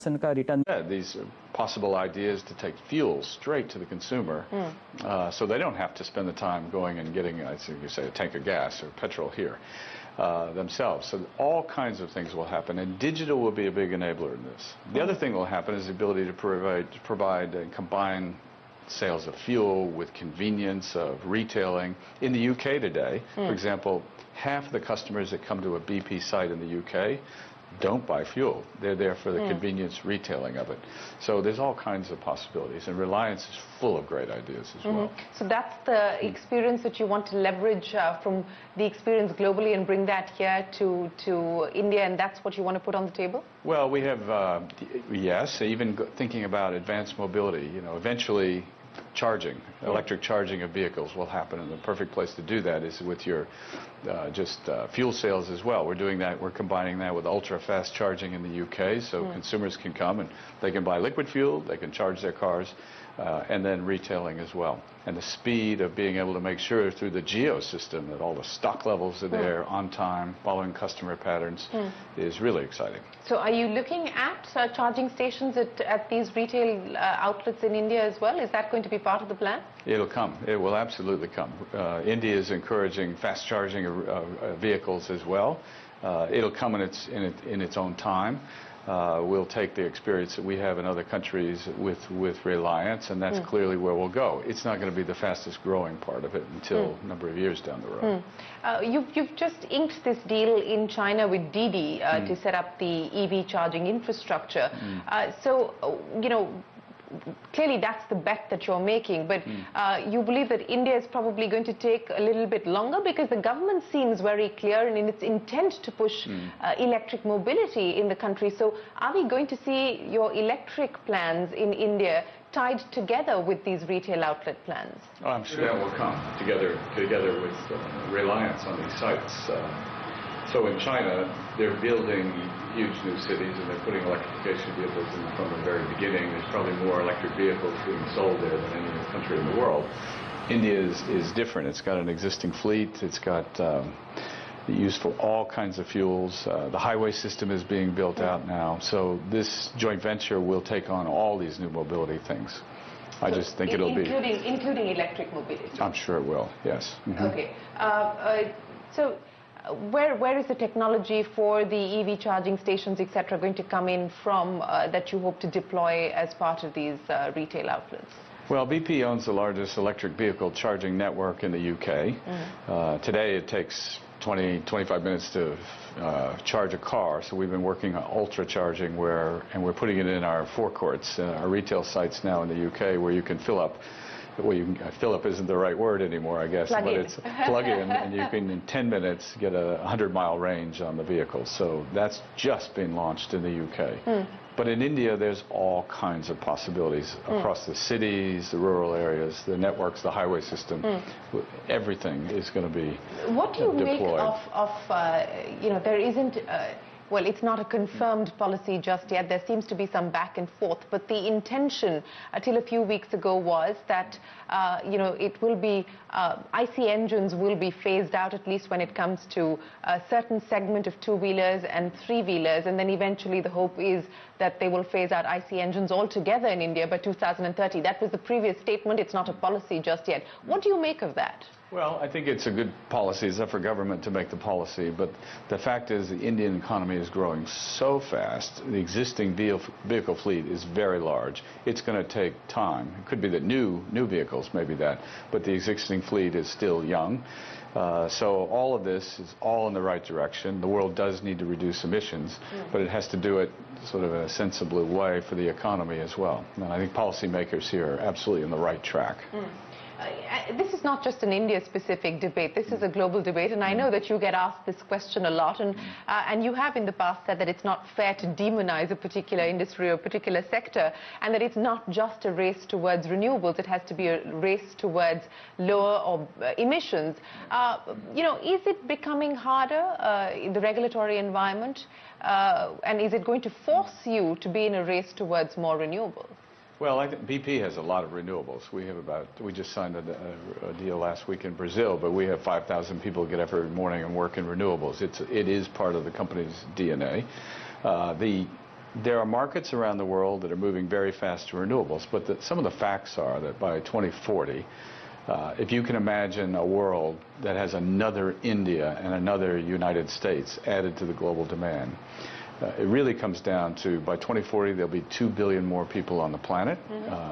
Yeah, these possible ideas to take fuel straight to the consumer, so they don't have to spend the time going and getting, as you say, a tank of gas or petrol here themselves. So all kinds of things will happen, and digital will be a big enabler in this. The other thing that will happen is the ability to provide and combine sales of fuel with convenience of retailing. In the UK today, for example, half of the customers that come to a BP site in the UK don't buy fuel. They're there for the convenience retailing of it. So there's all kinds of possibilities, and Reliance is full of great ideas as well. So that's the experience that you want to leverage from the experience globally and bring that here to India, and that's what you want to put on the table? Well, we have, yes, even thinking about advanced mobility. You know, eventually charging, electric charging of vehicles will happen, and the perfect place to do that is with your fuel sales as well. We're doing that, we're combining that with ultra-fast charging in the UK, so consumers can come and they can buy liquid fuel, they can charge their cars, and then retailing as well. And the speed of being able to make sure through the geo system that all the stock levels are there on time, following customer patterns, is really exciting. So are you looking at charging stations at these retail outlets in India as well? Is that going to be part of the plan? It'll come. It will absolutely come. India is encouraging fast charging of vehicles as well. It'll come in its own time. We'll take the experience that we have in other countries with Reliance, and that's clearly where we'll go. It's not going to be the fastest growing part of it until a number of years down the road. You've just inked this deal in China with Didi to set up the EV charging infrastructure. So, you know, clearly that's the bet that you're making, but you believe that India is probably going to take a little bit longer, because the government seems very clear in its intent to push electric mobility in the country. So are we going to see your electric plans in India tied together with these retail outlet plans? Oh, I'm sure that will come together with Reliance on these sites. So in China, they're building huge new cities, and they're putting electrification vehicles in from the very beginning. There's probably more electric vehicles being sold there than any other country in the world. India is different. It's got an existing fleet. It's got used for all kinds of fuels. The highway system is being built out now. So this joint venture will take on all these new mobility things. I just think it'll be... Including electric mobility? I'm sure it will, yes. Okay. So where is the technology for the EV charging stations, etc., going to come in from that you hope to deploy as part of these retail outlets? Well, BP owns the largest electric vehicle charging network in the UK. Today it takes 20-25 minutes to charge a car, so we've been working on ultra charging and we're putting it in our forecourts, our retail sites now in the UK, where you can fill up. Well, fill up isn't the right word anymore, I guess, but it's plug in, and you can in 10 minutes get a 100-mile range on the vehicle. So that's just been launched in the UK. But in India, there's all kinds of possibilities across the cities, the rural areas, the networks, the highway system. Everything is going to be deployed. What do you make of you know, there isn't... well, it's not a confirmed policy just yet. There seems to be some back and forth. But the intention till a few weeks ago was that, you know, it will be, IC engines will be phased out, at least when it comes to a certain segment of two-wheelers and three-wheelers. And then eventually the hope is that they will phase out IC engines altogether in India by 2030. That was the previous statement. It's not a policy just yet. What do you make of that? Well, I think it's a good policy. It's up for government to make the policy, but the fact is the Indian economy is growing so fast. The existing vehicle fleet is very large. It's going to take time. It could be that new vehicles, maybe that, but the existing fleet is still young. So all of this is all in the right direction. The world does need to reduce emissions, but it has to do it sort of in a sensible way for the economy as well. And I think policymakers here are absolutely on the right track. This is not just an India-specific debate. This is a global debate, and I know that you get asked this question a lot, and you have in the past said that it's not fair to demonize a particular industry or a particular sector, and that it's not just a race towards renewables. It has to be a race towards lower emissions. You know, is it becoming harder in the regulatory environment, and is it going to force you to be in a race towards more renewables? Well, I think BP has a lot of renewables. We just signed a deal last week in Brazil, but we have 5,000 people get up every morning and work in renewables. It is part of the company's DNA. The there are markets around the world that are moving very fast to renewables, but some of the facts are that by 2040, if you can imagine a world that has another India and another United States added to the global demand, it really comes down to, by 2040, there'll be 2 billion more people on the planet.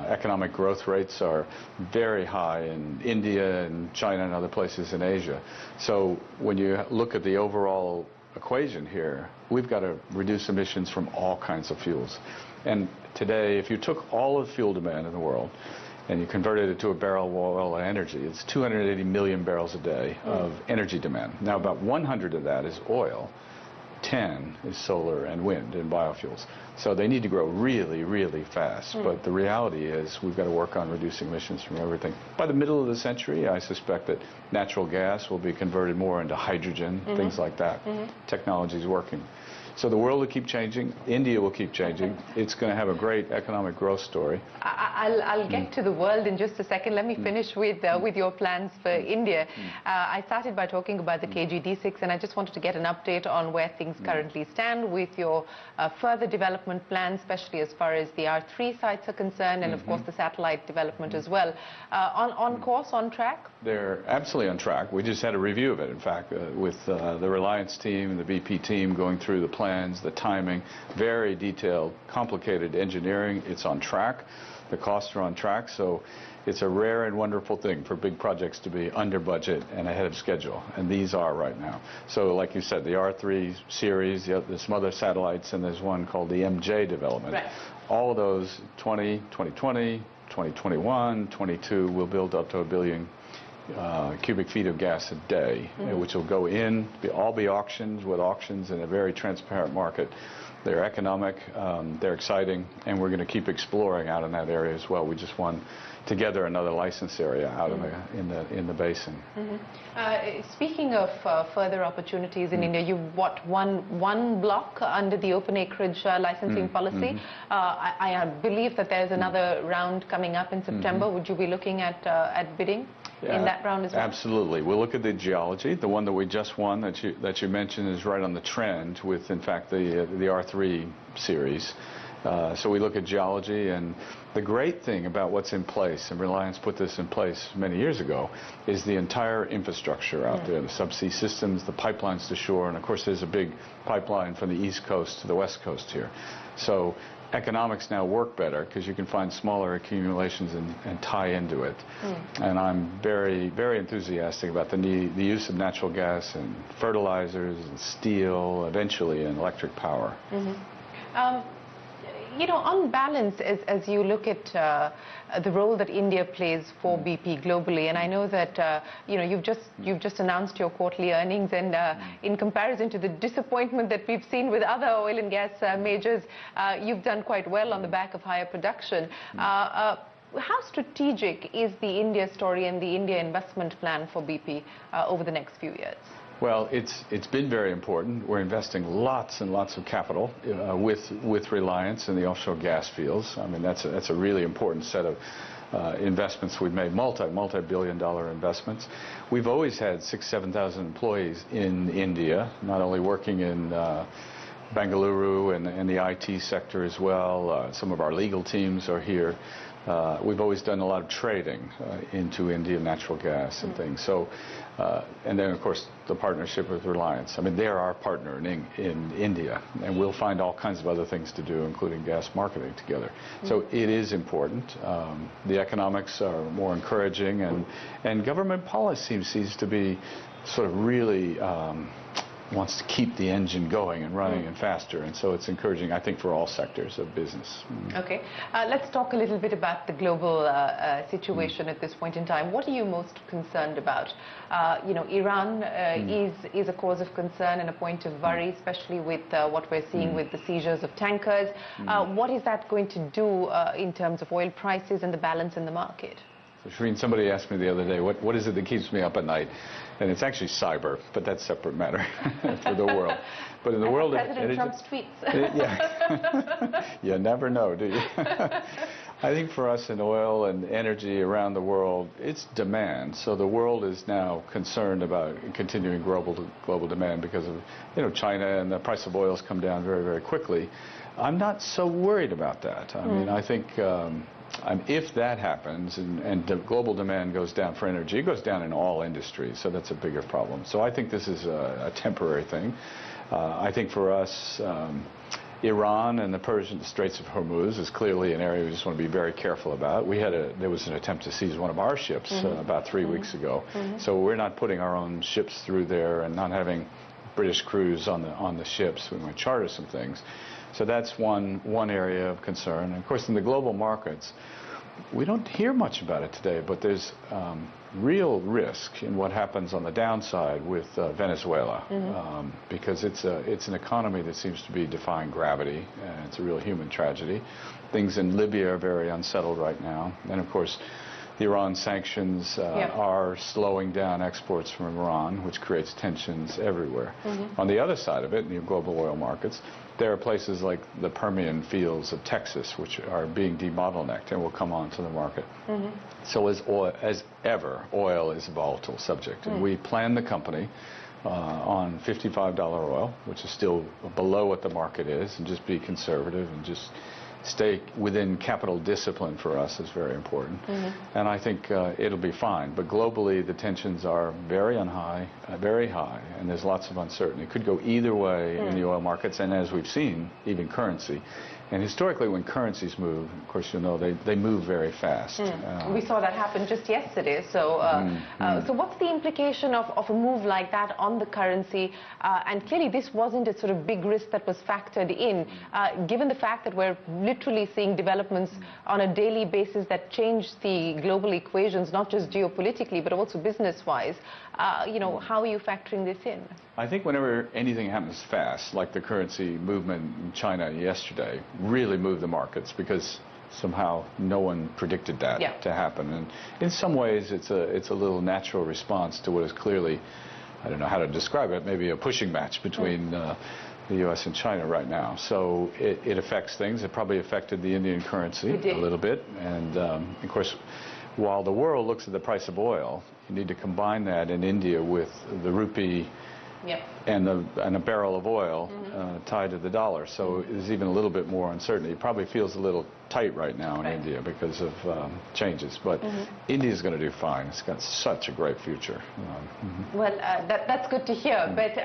Economic growth rates are very high in India and China and other places in Asia. So when you look at the overall equation here, we've got to reduce emissions from all kinds of fuels. And today, if you took all of the fuel demand in the world and you converted it to a barrel of oil and energy, it's 280 million barrels a day of energy demand. Now, about 100 of that is oil, 10 is solar and wind and biofuels. So they need to grow really, really fast. But the reality is we've got to work on reducing emissions from everything. By the middle of the century, I suspect that natural gas will be converted more into hydrogen, things like that. Technology is working. So the world will keep changing. India will keep changing. It's going to have a great economic growth story. I'll get to the world in just a second. Let me finish with your plans for India. I started by talking about the KG-D6, and I just wanted to get an update on where things currently stand with your further development plans, especially as far as the R3 sites are concerned, and of course the satellite development as well. On course, on track? They're absolutely on track. We just had a review of it, in fact, with the Reliance team and the BP team going through the plans, the timing, very detailed, complicated engineering. It's on track. The costs are on track. So it's a rare and wonderful thing for big projects to be under budget and ahead of schedule. And these are right now. So like you said, the R3 series, there's some other satellites, and there's one called the MJ development. Right. All of those, 2020, 2021, 22, will build up to 1 billion cubic feet of gas a day, which will go in, all be auctions with auctions in a very transparent market. They're economic, they're exciting, and we're going to keep exploring out in that area as well. We just won together another license area out in the basin. Speaking of further opportunities in India, you've one block under the open acreage licensing policy. I believe that there's another round coming up in September. Would you be looking at bidding in that round as well? Absolutely. We'll look at the geology. The one that we just won that you mentioned is right on the trend with, in fact, the R3 series. So we look at geology, and the great thing about what's in place, and Reliance put this in place many years ago, is the entire infrastructure out there, the subsea systems, the pipelines to shore, and of course there's a big pipeline from the east coast to the west coast here. So economics now work better because you can find smaller accumulations and tie into it. And I'm very, very enthusiastic about the use of natural gas and fertilizers and steel, eventually in electric power. You know, on balance, as you look at the role that India plays for BP globally, and I know that you know, you've just announced your quarterly earnings, and in comparison to the disappointment that we've seen with other oil and gas majors, you've done quite well on the back of higher production. How strategic is the India story and the India investment plan for BP over the next few years? Well, it's been very important. We're investing lots and lots of capital with Reliance in the offshore gas fields. I mean, that's a really important set of investments we've made, multi-billion-dollar investments. We've always had 6,000-7,000 employees in India, not only working in Bengaluru and the IT sector as well. Some of our legal teams are here. We've always done a lot of trading into India, natural gas and things. So, and then of course the partnership with Reliance. I mean, they're our partner in India, and we'll find all kinds of other things to do, including gas marketing together. So it is important. The economics are more encouraging, and government policy seems to be sort of really wants to keep the engine going and running and faster, and so it's encouraging, I think, for all sectors of business. Okay, let's talk a little bit about the global situation at this point in time. What are you most concerned about? You know, Iran is a cause of concern and a point of worry, especially with what we're seeing with the seizures of tankers. What is that going to do in terms of oil prices and the balance in the market? So, Shireen, somebody asked me the other day, what is it that keeps me up at night? And it's actually cyber, but that's a separate matter for the world. But in the world of President Trump's tweets. Yeah. You never know, do you? I think for us in oil and energy around the world, it's demand. So the world is now concerned about continuing global demand because of, you know, China, and the price of oil has come down very, very quickly. I'm not so worried about that. I mean, I think if that happens and the global demand goes down for energy, it goes down in all industries, so that's a bigger problem. So I think this is a temporary thing. I think for us, Iran and the Persian Straits of Hormuz is clearly an area we just want to be very careful about. There was an attempt to seize one of our ships about 3 weeks ago. So we're not putting our own ships through there and not having British crews on the ships. We might charter some things. So that's one area of concern. And of course, in the global markets, we don't hear much about it today, but there's real risk in what happens on the downside with Venezuela, because it's an economy that seems to be defying gravity, and it's a real human tragedy. Things in Libya are very unsettled right now, and of course, the Iran sanctions are slowing down exports from Iran, which creates tensions everywhere. On the other side of it, in the global oil markets, there are places like the Permian fields of Texas, which are being debottlenecked and will come onto the market. So as ever, oil is a volatile subject. And we plan the company on $55 oil, which is still below what the market is, and just be conservative and just stay within capital discipline for us is very important. And I think it'll be fine. But globally, the tensions are very high, and there's lots of uncertainty. It could go either way in the oil markets, and as we've seen, even currency. And historically, when currencies move, of course, you know, they move very fast. We saw that happen just yesterday. So, so what's the implication of a move like that on the currency? And clearly, this wasn't a sort of big risk that was factored in, given the fact that we're literally seeing developments on a daily basis that change the global equations, not just geopolitically, but also business-wise. You know, how are you factoring this in? I think whenever anything happens fast, like the currency movement in China yesterday, really moved the markets because somehow no one predicted that to happen. And in some ways, it's a little natural response to what is clearly, I don't know how to describe it, maybe a pushing match between the U.S. and China right now. So it affects things. It probably affected the Indian currency a little bit. And of course, while the world looks at the price of oil, you need to combine that in India with the rupee and a barrel of oil tied to the dollar. So there's even a little bit more uncertainty. It probably feels a little tight right now in India because of changes. But India's going to do fine. It's got such a great future. Well, that's good to hear. But,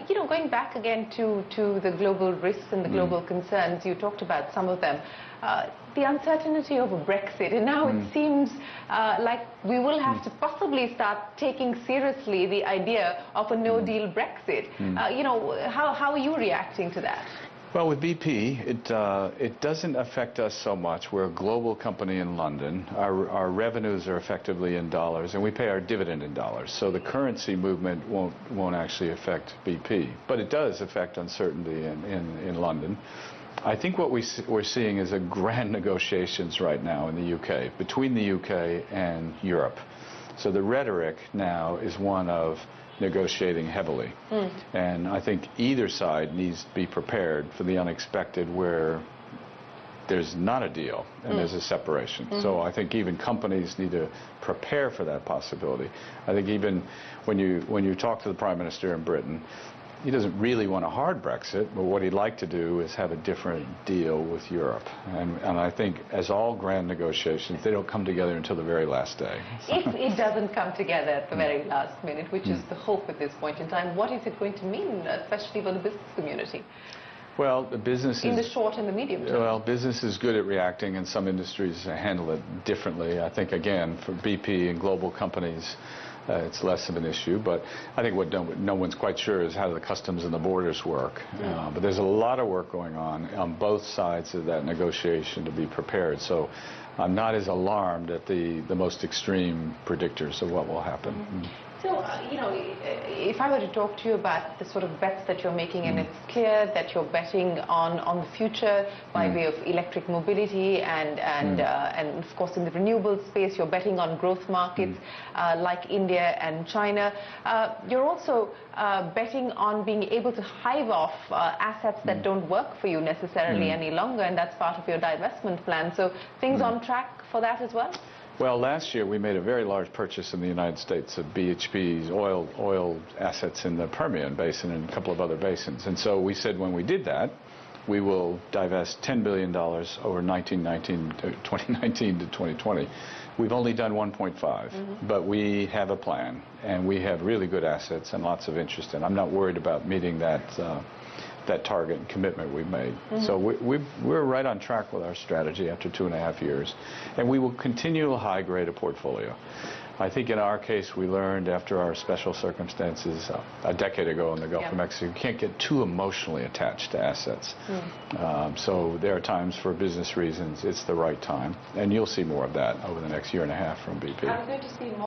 you know, going back again to the global risks and the global concerns, you talked about some of them. The uncertainty over Brexit, and now it seems like we will have to possibly start taking seriously the idea of a no-deal Brexit. You know, how are you reacting to that? Well, with BP, it doesn't affect us so much. We're a global company in London. Our revenues are effectively in dollars, and we pay our dividend in dollars. So the currency movement won't actually affect BP. But it does affect uncertainty in London. I think what we're seeing is a grand negotiations right now in the UK, between the UK and Europe. So the rhetoric now is one of negotiating heavily. And I think either side needs to be prepared for the unexpected where there's not a deal and there's a separation. So I think even companies need to prepare for that possibility. I think even when you talk to the Prime Minister in Britain, he doesn't really want a hard Brexit, but what he'd like to do is have a different deal with Europe. And I think, as all grand negotiations, they don't come together until the very last day. If it doesn't come together at the very last minute, which is the hope at this point in time, what is it going to mean, especially for the business community? Well, the business in the short and the medium term. Well, business is good at reacting, and some industries handle it differently. I think, again, for BP and global companies, it's less of an issue, but I think what no one's quite sure is how the customs and the borders work. But there's a lot of work going on both sides of that negotiation to be prepared. So I'm not as alarmed at the most extreme predictors of what will happen. So, you know, if I were to talk to you about the sort of bets that you're making, and it's clear that you're betting on the future by way of electric mobility and of course in the renewable space, you're betting on growth markets like India and China. You're also betting on being able to hive off assets that don't work for you necessarily any longer, and that's part of your divestment plan. So things on track for that as well? Well, last year we made a very large purchase in the United States of BHP's oil assets in the Permian Basin and a couple of other basins. And so we said when we did that, we will divest $10 billion over 2019 to 2020. We've only done 1.5, but we have a plan, and we have really good assets and lots of interest in. I'm not worried about meeting that target and commitment we've made. So we're right on track with our strategy after 2.5 years, and we will continue to high-grade a portfolio. I think in our case, we learned after our special circumstances a decade ago in the Gulf of Mexico, you can't get too emotionally attached to assets. So there are times for business reasons it's the right time, and you'll see more of that over the next 1.5 years from BP. I'm going to see more.